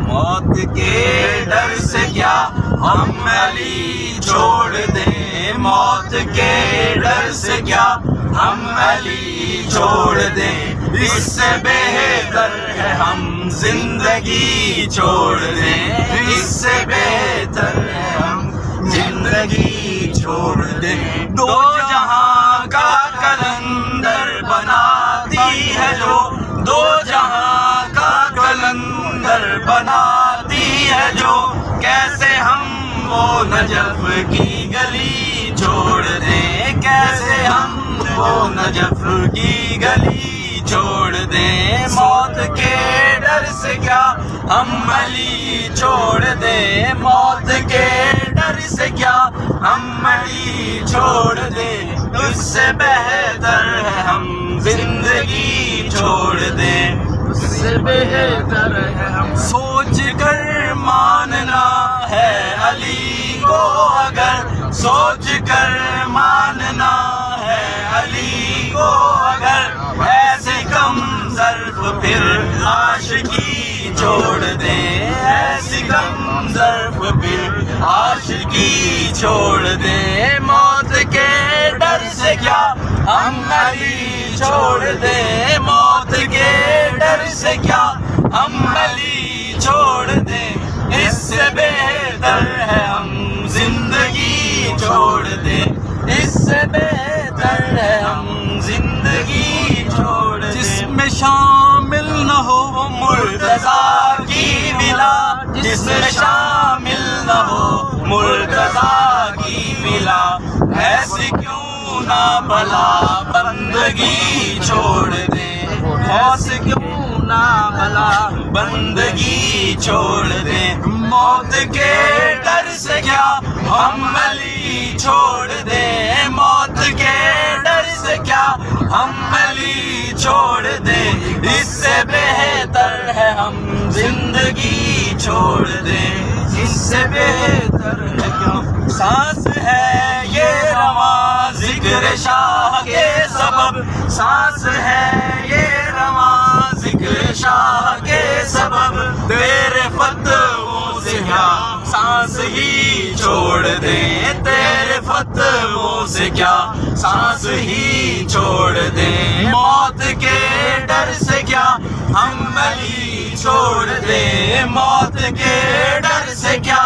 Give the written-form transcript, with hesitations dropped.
موت کے ڈر سے کیا ہم علی چھوڑ دیں، موت کے ڈر سے کیا ہم علی چھوڑ دیں، اس سے بہتر ہے ہم زندگی چھوڑ دیں، اس سے بہتر ہے ہم زندگی چھوڑ دیں۔ دو جہاں کا کلندر بناتی ہے جو، دو جہاں کا کلندر بناتی ہے جو، کیسے ہم وہ نجف کی گلی چھوڑ دیں، کیسے ہم وہ نجف کی گلی چھوڑ دیں۔ موت کے ڈر سے کیا ہم علی چھوڑ دیں، موت کے ڈر سے کیا ہم علی چھوڑ دیں، اس سے بہتر ہے ہم زندگی چھوڑ دیں، اس سے بہتر ہے ہم۔ سوچ کر ماننا ہے علی کو اگر، سوچ کر ماننا ہے علی کو اگر، ایسے کم ظرف پھر عاشقی چھوڑ دیں، ایسی کم ظرف پھر عاشقی چھوڑ دیں۔ موت کے ڈر سے کیا ہم علی چھوڑ دیں، موت کے ڈر سے کیا ہم علی چھوڑ دیں، اس سے بہتر ہے ہم زندگی چھوڑ دیں، اس سے بہتر ہے ہم زندگی چھوڑ دیں۔ جس میں شامل نہ ہو مرتضیٰ کی ولا، جس میں شامل نہ ہو مرتضیٰ کی ولا، ایسی کیوں نہ بھلا بندگی چھوڑ دیں، ایسی کیوں نہ بھلا بندگی چھوڑ دیں۔ موت کے ڈر سے کیا ہم علی چھوڑ دیں، موت کے ڈر سے کیا ہم علی چھوڑ دیں، اس سے بہتر ہے ہم زندگی چھوڑ دیں، اس سے بہتر ہے کیا۔ سانس ہے یہ رواں ذکر شاہ کے سبب، سانس ہے یہ رواں ذکر شاہ کے سبب، تیرے فتووں سے کیا سانس ہی چھوڑ دیں، تیرے فتووں سے کیا سانس ہی چھوڑ دیں۔ موت کے ڈر سے کیا ہم علی چھوڑ دیں، موت کے ڈر سے کیا